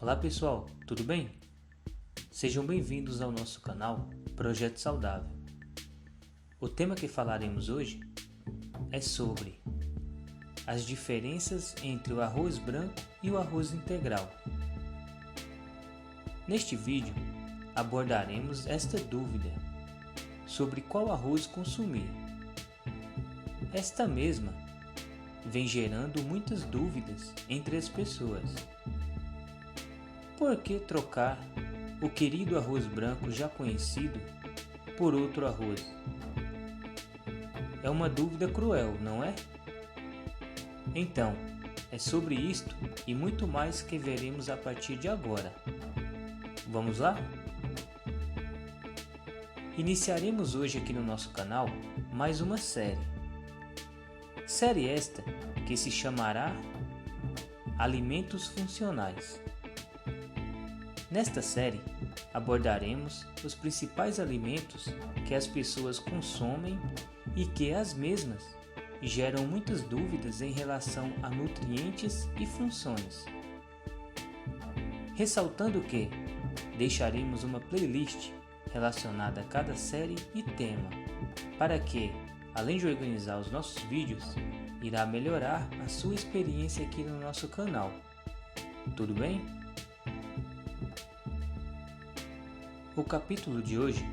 Olá pessoal, tudo bem? Sejam bem-vindos ao nosso canal Projeto Saudável. O tema que falaremos hoje é sobre as diferenças entre o arroz branco e o arroz integral. Neste vídeo abordaremos esta dúvida sobre qual arroz consumir. Esta mesma vem gerando muitas dúvidas entre as pessoas. Por que trocar o querido arroz branco já conhecido por outro arroz? É uma dúvida cruel, não é? Então, é sobre isto e muito mais que veremos a partir de agora. Vamos lá? Iniciaremos hoje aqui no nosso canal mais uma série. Série esta que se chamará Alimentos Funcionais. Nesta série, abordaremos os principais alimentos que as pessoas consomem e que as mesmas geram muitas dúvidas em relação a nutrientes e funções. Ressaltando que deixaremos uma playlist relacionada a cada série e tema, para que, além de organizar os nossos vídeos, irá melhorar a sua experiência aqui no nosso canal. Tudo bem? O capítulo de hoje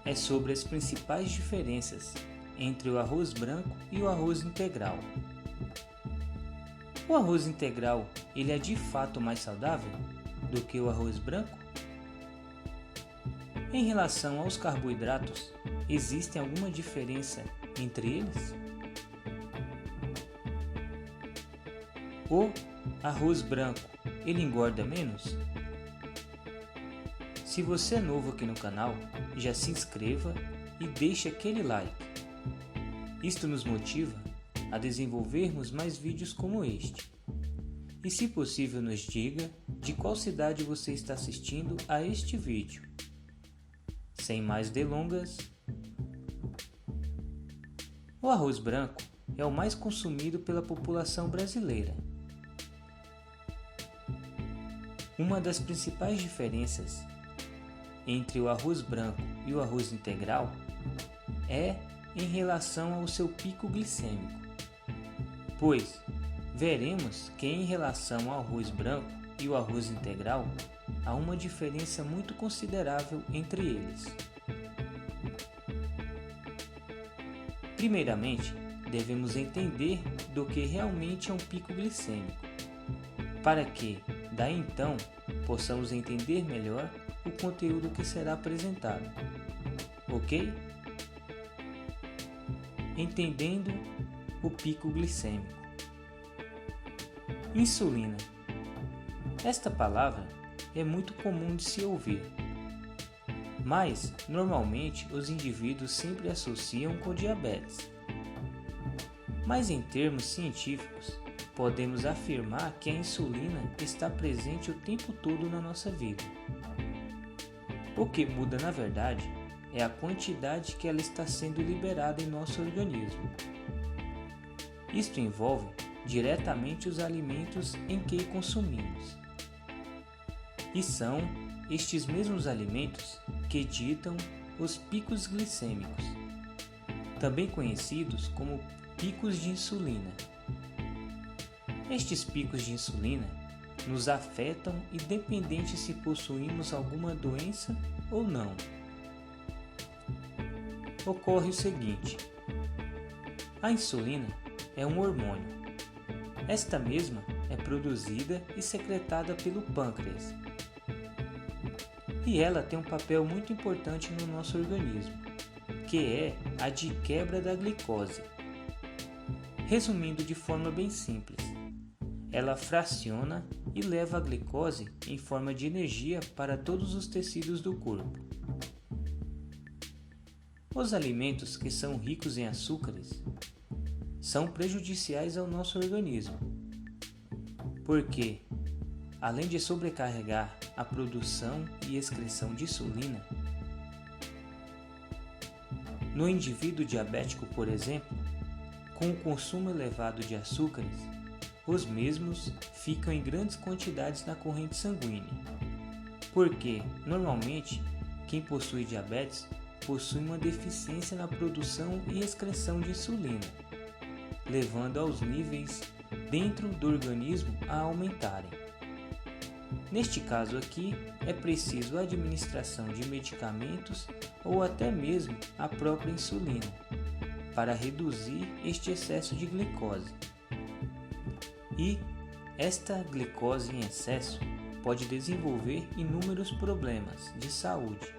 é sobre as principais diferenças entre o arroz branco e o arroz integral. O arroz integral, ele é de fato mais saudável do que o arroz branco? Em relação aos carboidratos, existe alguma diferença entre eles? O arroz branco, ele engorda menos? Se você é novo aqui no canal, já se inscreva e deixe aquele like. Isto nos motiva a desenvolvermos mais vídeos como este. E se possível nos diga de qual cidade você está assistindo a este vídeo. Sem mais delongas, o arroz branco é o mais consumido pela população brasileira. Uma das principais diferenças entre o arroz branco e o arroz integral é em relação ao seu pico glicêmico, pois veremos que em relação ao arroz branco e o arroz integral há uma diferença muito considerável entre eles. Primeiramente, devemos entender do que realmente é um pico glicêmico, para que, daí então, possamos entender melhor o conteúdo que será apresentado, ok? Entendendo o pico glicêmico. Insulina. Esta palavra é muito comum de se ouvir, mas normalmente os indivíduos sempre associam com diabetes. Mas em termos científicos, podemos afirmar que a insulina está presente o tempo todo na nossa vida. O que muda na verdade é a quantidade que ela está sendo liberada em nosso organismo. Isto envolve diretamente os alimentos em que consumimos. E são estes mesmos alimentos que ditam os picos glicêmicos, também conhecidos como picos de insulina. Estes picos de insulina nos afetam independente se possuímos alguma doença ou não. Ocorre o seguinte: a insulina é um hormônio. Esta mesma é produzida e secretada pelo pâncreas. E ela tem um papel muito importante no nosso organismo, que é a de quebra da glicose. Resumindo de forma bem simples, ela fraciona e leva a glicose em forma de energia para todos os tecidos do corpo. Os alimentos que são ricos em açúcares são prejudiciais ao nosso organismo, porque, além de sobrecarregar a produção e excreção de insulina, no indivíduo diabético, por exemplo, com o consumo elevado de açúcares, os mesmos ficam em grandes quantidades na corrente sanguínea, porque, normalmente, quem possui diabetes possui uma deficiência na produção e excreção de insulina, levando aos níveis dentro do organismo a aumentarem. Neste caso aqui, é preciso a administração de medicamentos ou até mesmo a própria insulina, para reduzir este excesso de glicose. E esta glicose em excesso pode desenvolver inúmeros problemas de saúde,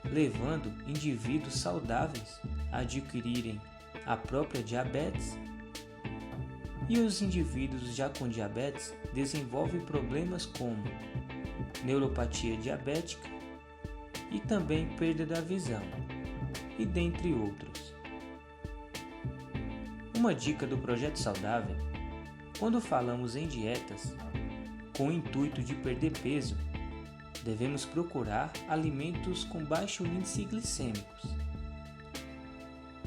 levando indivíduos saudáveis a adquirirem a própria diabetes, e os indivíduos já com diabetes desenvolvem problemas como neuropatia diabética e também perda da visão, e dentre outros. Uma dica do Projeto Saudável: quando falamos em dietas com o intuito de perder peso, devemos procurar alimentos com baixo índice glicêmicos.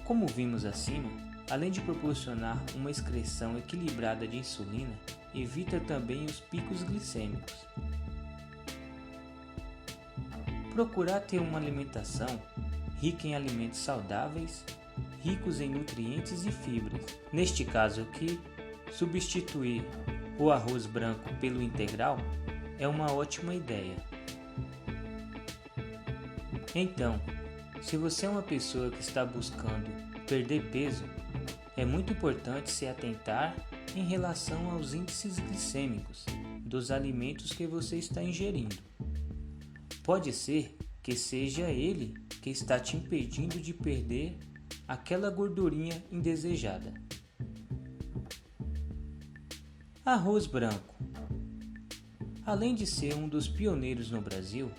Como vimos acima, além de proporcionar uma excreção equilibrada de insulina, evita também os picos glicêmicos. Procurar ter uma alimentação rica em alimentos saudáveis, ricos em nutrientes e fibras. Neste caso aqui, substituir o arroz branco pelo integral é uma ótima ideia. Então, se você é uma pessoa que está buscando perder peso, é muito importante se atentar em relação aos índices glicêmicos dos alimentos que você está ingerindo. Pode ser que seja ele que está te impedindo de perder aquela gordurinha indesejada. Arroz branco. Além de ser um dos pioneiros no Brasil,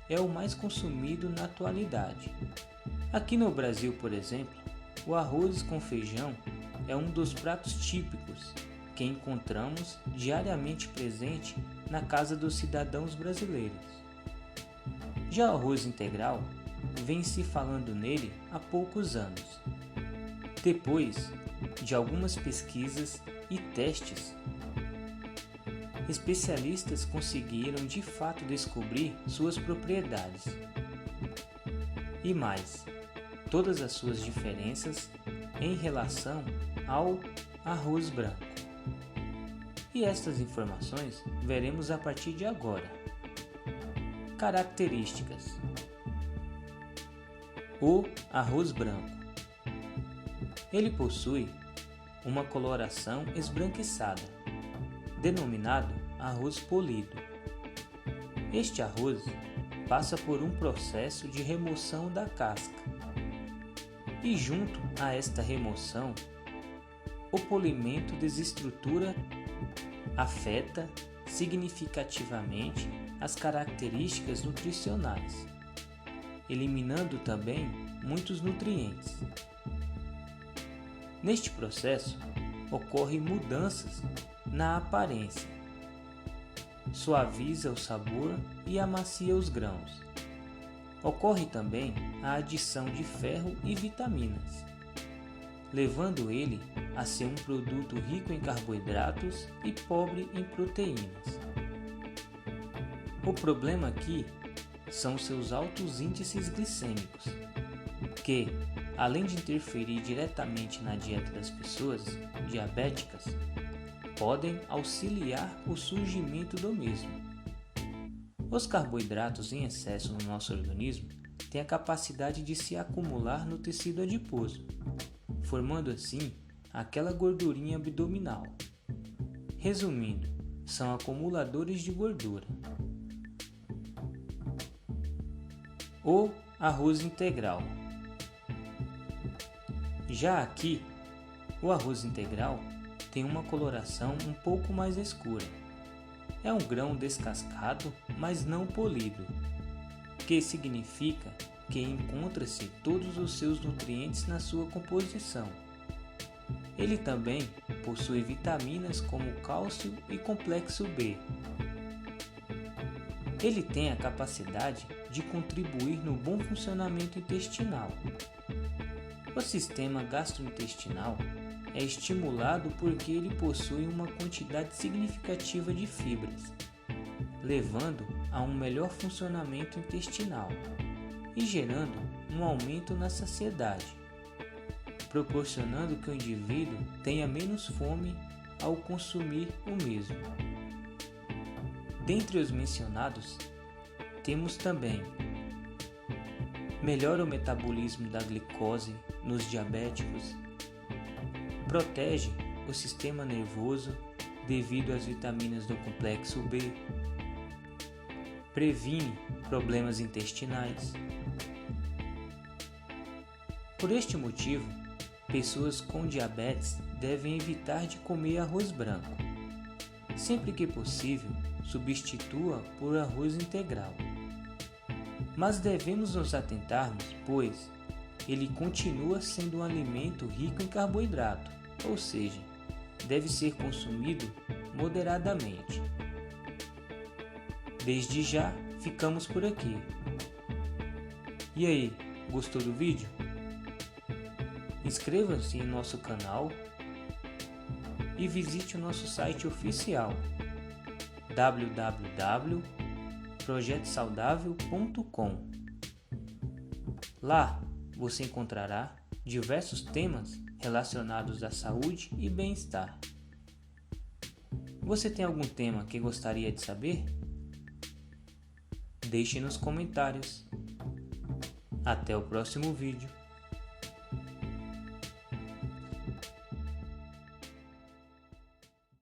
é o mais consumido na atualidade. Aqui no Brasil, por exemplo, o arroz com feijão é um dos pratos típicos que encontramos diariamente presente na casa dos cidadãos brasileiros. Já o arroz integral vem se falando nele há poucos anos. Depois de algumas pesquisas e testes, especialistas conseguiram de fato descobrir suas propriedades e mais, todas as suas diferenças em relação ao arroz branco. E estas informações veremos a partir de agora. Características: o arroz branco. Ele possui uma coloração esbranquiçada, denominado arroz polido. Este arroz passa por um processo de remoção da casca e, junto a esta remoção, o polimento desestrutura afeta significativamente as características nutricionais, eliminando também muitos nutrientes. Neste processo, ocorrem mudanças na aparência, suaviza o sabor e amacia os grãos. Ocorre também a adição de ferro e vitaminas, levando ele a ser um produto rico em carboidratos e pobre em proteínas. O problema aqui são seus altos índices glicêmicos, que, além de interferir diretamente na dieta das pessoas diabéticas, podem auxiliar o surgimento do mesmo. Os carboidratos em excesso no nosso organismo têm a capacidade de se acumular no tecido adiposo, formando assim aquela gordurinha abdominal. Resumindo, são acumuladores de gordura. O arroz integral. Já aqui, o arroz integral tem uma coloração um pouco mais escura. É um grão descascado, mas não polido, que significa que encontra-se todos os seus nutrientes na sua composição. Ele também possui vitaminas como cálcio e complexo B. Ele tem a capacidade de contribuir no bom funcionamento intestinal. O sistema gastrointestinal é estimulado porque ele possui uma quantidade significativa de fibras, levando a um melhor funcionamento intestinal e gerando um aumento na saciedade, proporcionando que o indivíduo tenha menos fome ao consumir o mesmo. Dentre os mencionados, temos também: melhora o metabolismo da glicose nos diabéticos, protege o sistema nervoso devido às vitaminas do complexo B, previne problemas intestinais. Por este motivo, pessoas com diabetes devem evitar de comer arroz branco. Sempre que possível, substitua por arroz integral. Mas devemos nos atentarmos, pois ele continua sendo um alimento rico em carboidrato, ou seja, deve ser consumido moderadamente. Desde já, ficamos por aqui. E aí, gostou do vídeo? Inscreva-se em nosso canal e visite o nosso site oficial www.projetosaudável.com. Lá você encontrará diversos temas relacionados à saúde e bem-estar. Você tem algum tema que gostaria de saber? Deixe nos comentários. Até o próximo vídeo.